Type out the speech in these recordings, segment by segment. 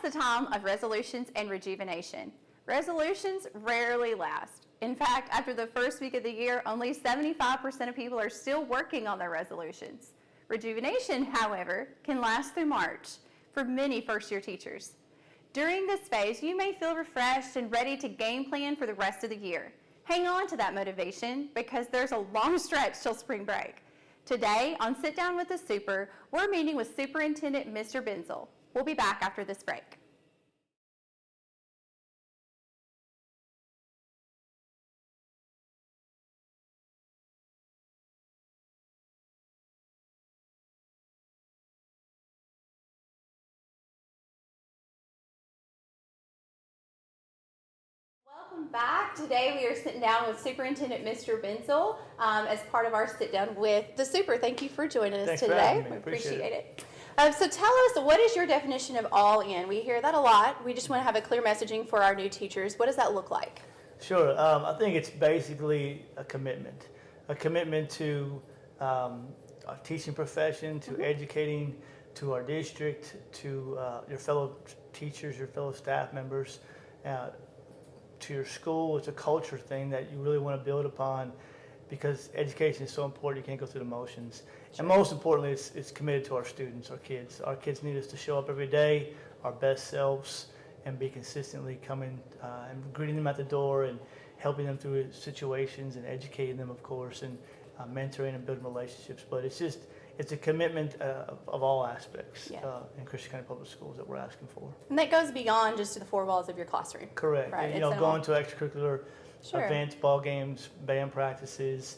the time of resolutions and rejuvenation. Resolutions rarely last. In fact, after the first week of the year, only 75% of people are still working on their resolutions. Rejuvenation, however, can last through March for many first-year teachers. During this phase, you may feel refreshed and ready to game plan for the rest of the year. Hang on to that motivation because there's a long stretch till spring break. Today, on Sit Down with the Super, we're meeting with Superintendent Mr. Bentzel. We'll be back after this break. Welcome back. Today we are sitting down with Superintendent Mr. Bentzel as part of our Sit Down with the Super. Thank you for joining us today. We appreciate it. So tell us, what is your definition of all in? We hear that a lot. We just want to have a clear messaging for our new teachers. What does that look like? Sure. I think it's basically a commitment to our teaching profession, to educating, to our district, to your fellow teachers, your fellow staff members, to your school. It's a culture thing that you really want to build upon because education is so important. You can't go through the motions. Sure. And most importantly, it's committed to our students, our kids. Our kids need us to show up every day, our best selves, and be consistently coming and greeting them at the door and helping them through situations and educating them, of course, and mentoring and building relationships. But it's a commitment of all aspects in Christian County Public Schools that we're asking for. And that goes beyond just to the four walls of your classroom. Correct. Right. And, going to extracurricular events, ball games, band practices,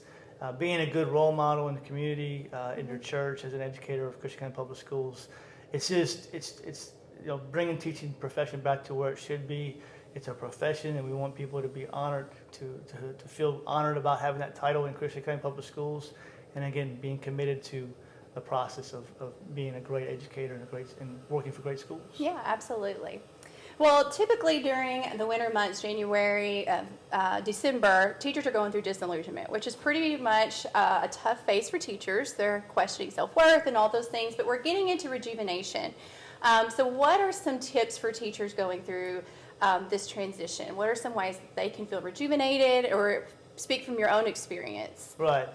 being a good role model in the community, in your church, as an educator of Christian County Public Schools. It's bringing teaching profession back to where it should be. It's a profession, and we want people to be honored, to feel honored about having that title in Christian County Public Schools, and again, being committed to the process of being a great educator and working for great schools. Yeah, absolutely. Well, typically during the winter months, January, December, teachers are going through disillusionment, which is pretty much a tough phase for teachers. They're questioning self-worth and all those things, but we're getting into rejuvenation. So what are some tips for teachers going through this transition? What are some ways that they can feel rejuvenated, or speak from your own experience? Right.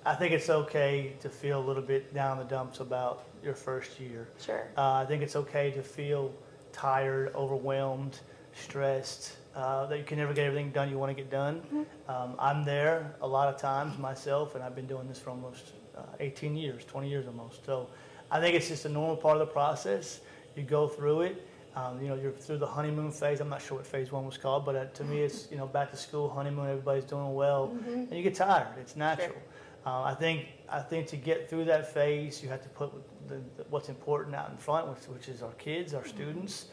I think it's okay to feel a little bit down in the dumps about your first year. Sure. I think it's okay to feel tired, overwhelmed, stressed, that you can never get everything done you want to get done. Mm-hmm. I'm there a lot of times myself, and I've been doing this for almost 18 years, 20 years almost. So I think it's just a normal part of the process. You go through it. You're through the honeymoon phase. I'm not sure what phase one was called, but to me it's, back to school, honeymoon, everybody's doing well, and you get tired. It's natural. Sure. I think to get through that phase, you have to put what's important out in front, which is our kids, our students,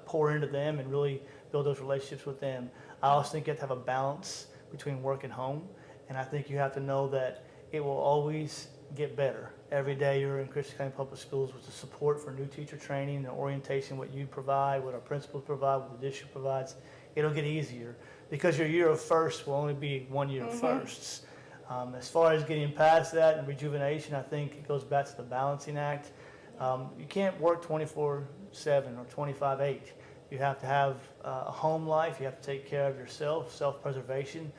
pour into them and really build those relationships with them. I also think you have to have a balance between work and home, and I think you have to know that it will always get better. Every day you're in Christian County Public Schools with the support for new teacher training and orientation, what you provide, what our principals provide, what the district provides, it'll get easier because your year of firsts will only be 1 year of firsts. As far as getting past that and rejuvenation, I think it goes back to the balancing act. You can't work 24/7 or 25/8. You have to have a home life. You have to take care of yourself, self-preservation.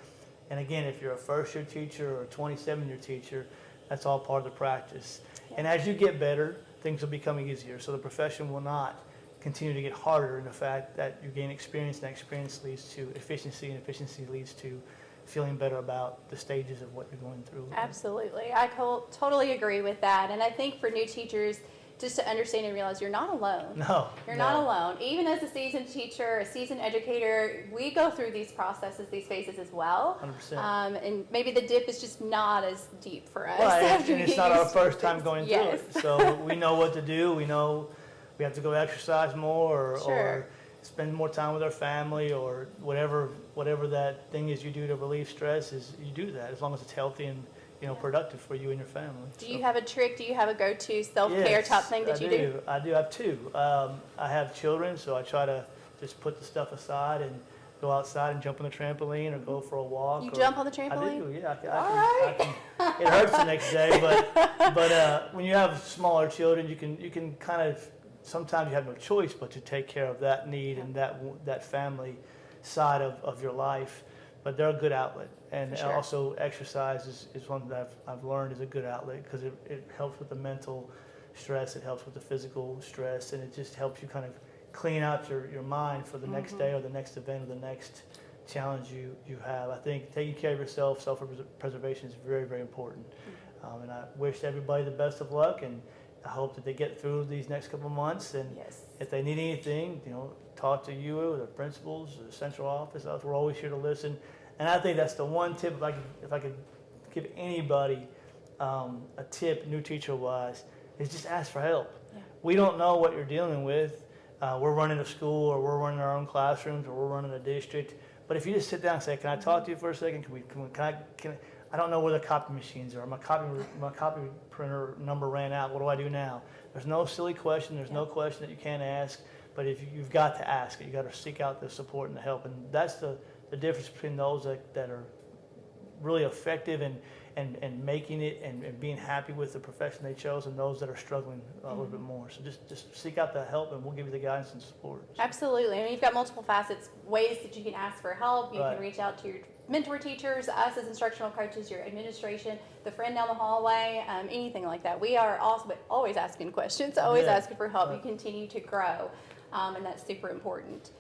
And again, if you're a first-year teacher or a 27-year teacher, that's all part of the practice. Yeah. And as you get better, things will become easier. So the profession will not continue to get harder in the fact that you gain experience, and experience leads to efficiency, and efficiency leads to feeling better about the stages of what you're going through. Absolutely. I totally agree with that. And I think for new teachers, just to understand and realize you're not alone. You're not alone. Even as a seasoned teacher, a seasoned educator, we go through these processes, these phases as well. 100%. And maybe the dip is just not as deep for us. Right, and it's not our first time going through it. So we know what to do. We know we have to go exercise more or spend more time with our family, or whatever that thing is you do to relieve stress, is you do that as long as it's healthy and productive for you and your family. Do you have a trick? Do you have a go-to self-care type thing that you do? I do have two. I have children, so I try to just put the stuff aside and go outside and jump on the trampoline or go for a walk. You jump on the trampoline? I do, yeah. I can, it hurts the next day, but when you have smaller children, you can kind of sometimes you have no choice but to take care of that need and that family side of your life. But they're a good outlet, and For sure. also exercise is one that I've learned is a good outlet because it helps with the mental stress, it helps with the physical stress, and it just helps you kind of clean out your mind for the next day or the next event or the next challenge you have. I think taking care of yourself, self-preservation is very, very important. And I wish everybody the best of luck, and I hope that they get through these next couple of months. And if they need anything, talk to you or the principals or the central office. We're always here to listen. And I think that's the one tip, if I could give anybody a tip, new teacher wise, is just ask for help. Yeah. We don't know what you're dealing with. We're running a school, or we're running our own classrooms, or we're running a district. But if you just sit down and say, "Can I talk to you for a second? I don't know where the copy machines are. My copy printer number ran out. What do I do now?" There's no silly question. There's no question that you can't ask. But if you've got to ask it, you got to seek out the support and the help. And that's the difference between those that are really effective and making it and being happy with the profession they chose, and those that are struggling a little bit more. So just seek out the help, and we'll give you the guidance and support. So. Absolutely. I mean, you've got multiple facets, ways that you can ask for help. You can reach out to your mentor teachers, us as instructional coaches, your administration, the friend down the hallway, anything like that. We are also always asking questions, always asking for help. You continue to grow, and that's super important.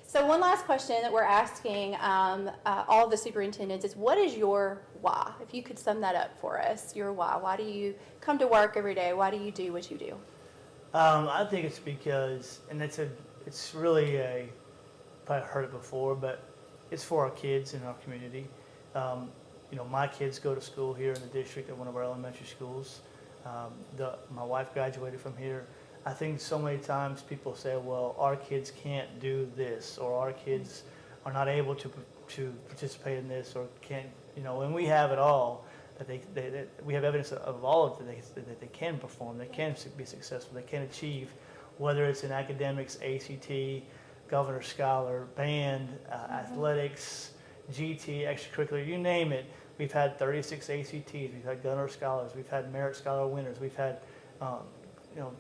So one last question that we're asking all of the superintendents is, what is your why? If you could sum that up for us, your why. Why do you come to work every day? Why do you do what you do? I think it's because, and it's really probably heard it before, but it's for our kids in our community. My kids go to school here in the district at one of our elementary schools. My wife graduated from here. I think so many times people say, well, our kids can't do this, or our kids are not able to participate in this, or can't, and we have it all. That we have evidence of all of that they can perform, they can be successful, they can achieve, whether it's in academics, ACT, Governor's Scholar, band, athletics, GT, extracurricular, you name it. We've had 36 ACTs, we've had Governor's Scholars, we've had Merit Scholar winners, we've had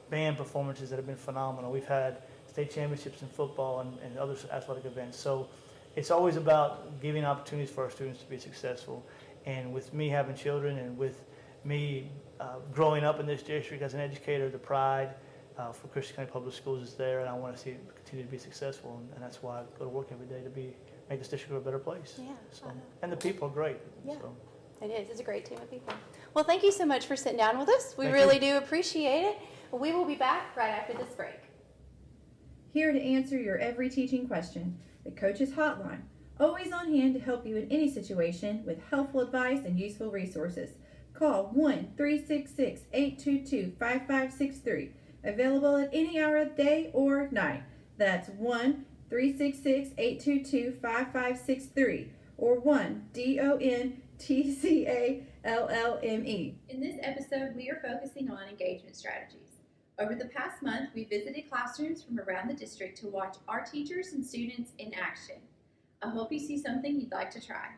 band performances that have been phenomenal. We've had state championships in football and other athletic events. So it's always about giving opportunities for our students to be successful. And with me having children, and with me growing up in this district as an educator, the pride for Christian County Public Schools is there, and I want to see it continue to be successful. And that's why I go to work every day, to make this district a better place. Yeah. So, and the people are great. Yeah. So. It is. It's a great team of people. Well, thank you so much for sitting down with us. We really do appreciate it. We will be back right after this break. Here to answer your every teaching question, the Coach's Hotline. Always on hand to help you in any situation with helpful advice and useful resources. Call 1-366-822-5563. Available at any hour of the day or night. That's 1-366-822-5563 or 1-DONTCALLME. In this episode, we are focusing on engagement strategies. Over the past month, we visited classrooms from around the district to watch our teachers and students in action. I hope you see something you'd like to try.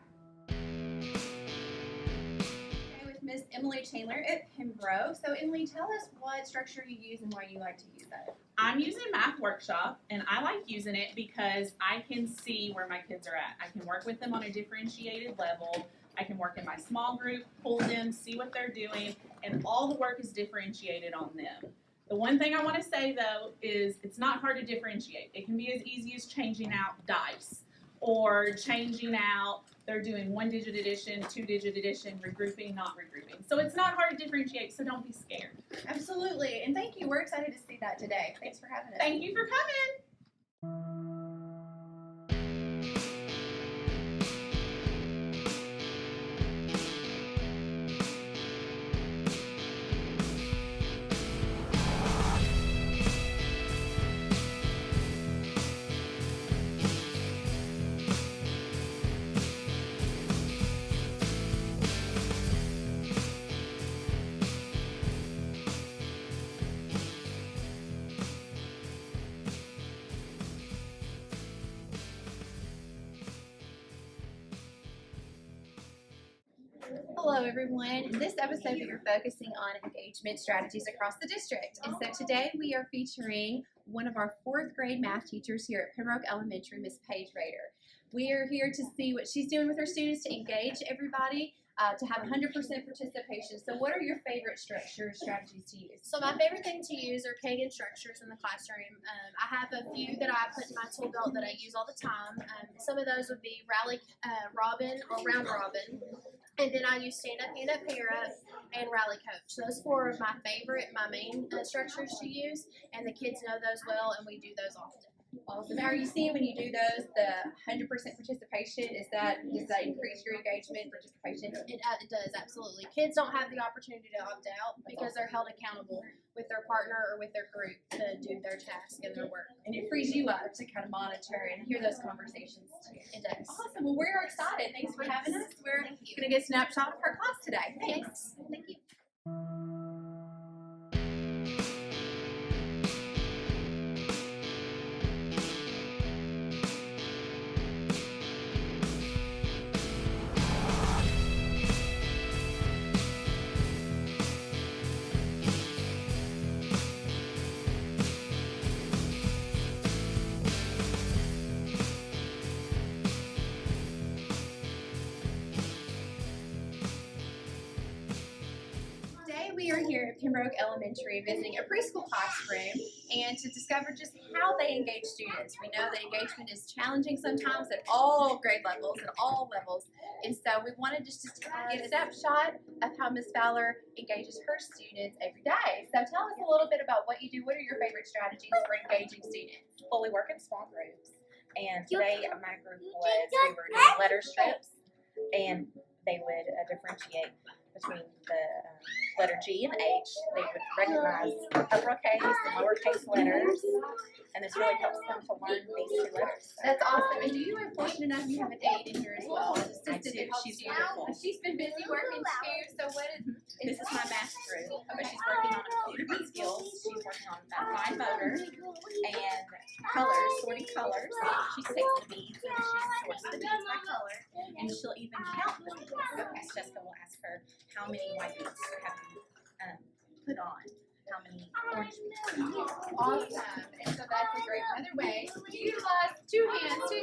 With Miss Emily Chandler at Pembroke. So Emily, tell us what structure you use and why you like to use that. I'm using Math Workshop, and I like using it because I can see where my kids are at. I can work with them on a differentiated level. I can work in my small group, pull them, see what they're doing, and all the work is differentiated on them. The one thing I want to say, though, is it's not hard to differentiate. It can be as easy as changing out dice, or changing out, they're doing 1-digit addition, 2-digit addition, regrouping, not regrouping. So it's not hard to differentiate, so don't be scared. Absolutely, and thank you. We're excited to see that today. Thanks for having us. Thank you for coming. Hello, everyone. In this episode, we are focusing on engagement strategies across the district. And so today we are featuring one of our 4th grade math teachers here at Pembroke Elementary, Miss Paige Rader. We are here to see what she's doing with her students to engage everybody, to have 100% participation. So what are your favorite strategies to use? So my favorite thing to use are Kagan structures in the classroom. I have a few that I put in my tool belt that I use all the time. Some of those would be Rally Robin or Round Robin. And then I use Stand Up, Hand Up, Pair Up, and Rally Coach. Those 4 are my main structures to use, and the kids know those well, and we do those often. Awesome. Now, are you seeing when you do those, the 100% participation, does that increase your engagement participation? It does, absolutely. Kids don't have the opportunity to opt out because they're held accountable with their partner or with their group to do their task and their work. And it frees you up to kind of monitor and hear those conversations too. It does. Awesome. Well, we're excited. Thanks for having us. We're Thank you. going to get a snapshot of our class today. Thanks. Thank you. We are here at Pembroke Elementary visiting a preschool classroom and to discover just how they engage students. We know that engagement is challenging sometimes at all grade levels, at all levels. And so we wanted just to get a snapshot of how Ms. Fowler engages her students every day. So tell us a little bit about what you do. What are your favorite strategies for engaging students? Well, we work in small groups, and today my group we were doing letter strips, and they would differentiate between the letter G and H. They would recognize uppercase and lowercase letters, and this really helps them to learn these 2 letters. That's awesome. And you are fortunate enough you have a date in here as well. An I assistant do. that helps She's you. wonderful. She's been busy working too. So what is This is my math group, but she's working on a few different skills. She's working on fine motor and colors, sorting colors. She takes the beads and she sorts the beads by color, and she'll even count the beads. Miss Jessica will ask her how many white beads have you put on, how many orange beads. awesome. And so that's a great another way to utilize 2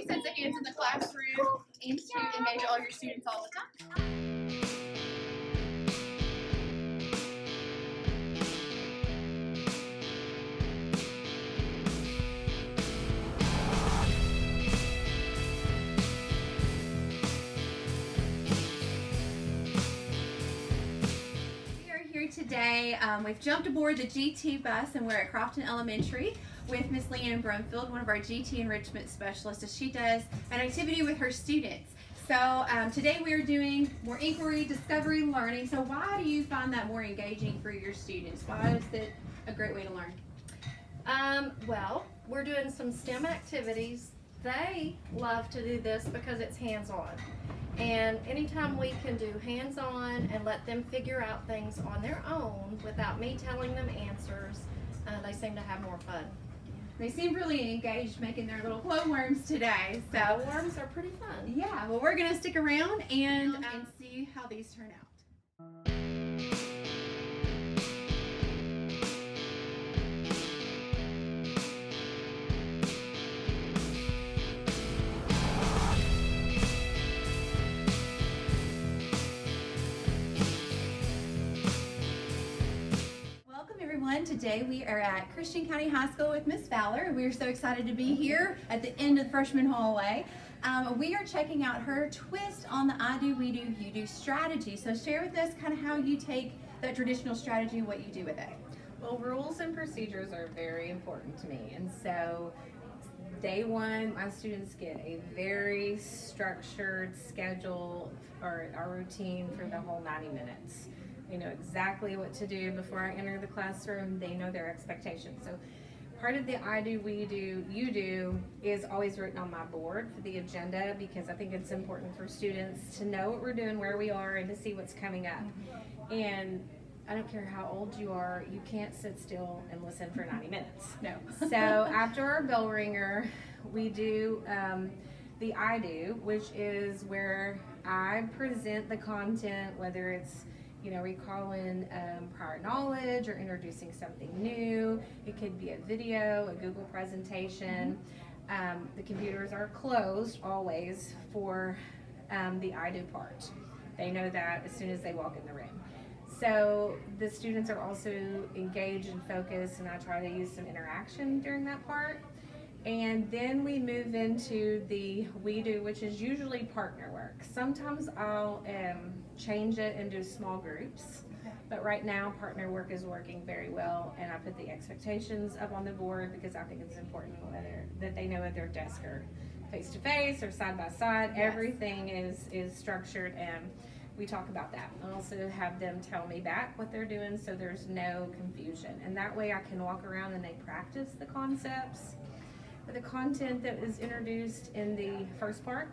sets of hands in the classroom and to engage all your students all the time. Today, we've jumped aboard the GT bus and we're at Crofton Elementary with Miss Leanne Brumfield, one of our GT enrichment specialists, as she does an activity with her students. So today we are doing more inquiry, discovery, learning. So why do you find that more engaging for your students? Why is it a great way to learn? Well, we're doing some STEM activities. They love to do this because it's hands-on. And anytime we can do hands-on and let them figure out things on their own without me telling them answers, they seem to have more fun. They seem really engaged making their little glowworms today. So Worms are pretty fun. yeah, well, we're gonna stick around and see how these turn out. Today we are at Christian County High School with Miss Fowler. We are so excited to be here at the end of the freshman hallway. We are checking out her twist on the I do, we do, you do strategy. So share with us kind of how you take that traditional strategy and what you do with it. Well, rules and procedures are very important to me, and so day one, my students get a very structured schedule or a routine for the whole 90 minutes. They know exactly what to do before I enter the classroom. They know their expectations. So part of the I do, we do, you do is always written on my board for the agenda, because I think it's important for students to know what we're doing, where we are, and to see what's coming up. And I don't care how old you are, you can't sit still and listen for 90 minutes. No. So after our bell ringer, we do the I do, which is where I present the content, whether it's recalling prior knowledge or introducing something new. It could be a video, a Google presentation. The computers are closed always for the I do part. They know that as soon as they walk in the room. So the students are also engaged and focused, and I try to use some interaction during that part. And then we move into the we do, which is usually partner work. Sometimes I'll change it and do small groups, but right now partner work is working very well, and I put the expectations up on the board because I think it's important that they know at their desk or face to face or side by side. Yes. Everything is structured, and we talk about that. I also have them tell me back what they're doing so there's no confusion, and that way I can walk around and they practice the concepts, the content that was introduced in the first part.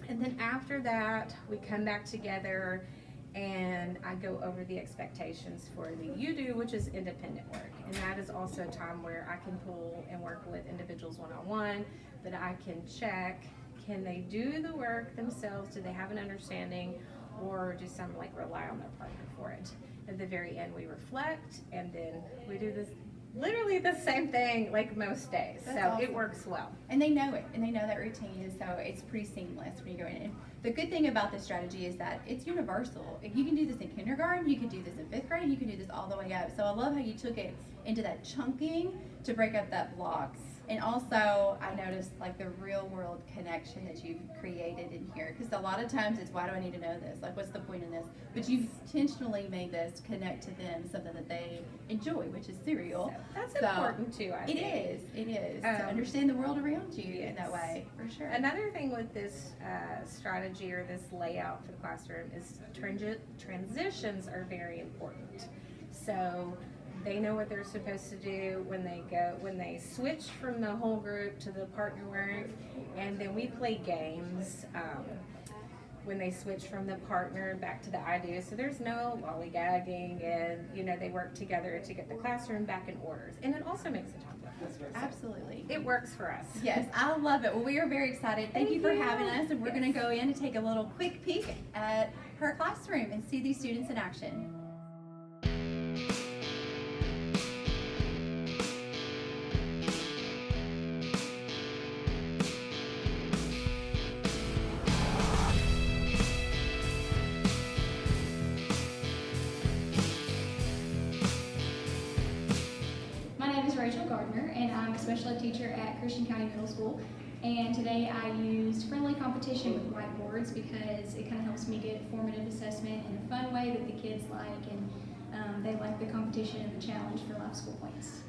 And then after that, we come back together and I go over the expectations for the you do, which is independent work. And that is also a time where I can pull and work with individuals one-on-one, that I can check, can they do the work themselves? Do they have an understanding, or do some rely on their partner for it? At the very end, we reflect, and then we do this literally the same thing most days. That's so awesome. It works well. And they know it, and they know that routine, so it's pretty seamless when you go in. And the good thing about this strategy is that it's universal. If you can do this in kindergarten, you can do this in 5th grade, you can do this all the way up. So I love how you took it into that chunking to break up that block. And also, I noticed the real world connection that you've created in here. Because a lot of times it's, why do I need to know this? What's the point in this? But you've intentionally made this connect to them something that they enjoy, which is cereal. So that's important too, I think. It is. To understand the world around you in that yes. way, for sure. Another thing with this strategy or this layout for the classroom is transitions are very important. So they know what they're supposed to do when they switch from the whole group to the partner work, and then we play games when they switch from the partner back to the I do. So there's no lollygagging, and they work together to get the classroom back in order. And it also makes the time go faster. So Absolutely. it works for us. Yes, I love it. Well, we are very excited. Thank you for having us, and we're going to go in and take a little quick peek at her classroom and see these students in action. And I'm a special ed teacher at Christian County Middle School. And today I used friendly competition with whiteboards because it kind of helps me get formative assessment in a fun way that the kids like, and they like the competition and the challenge for life school points.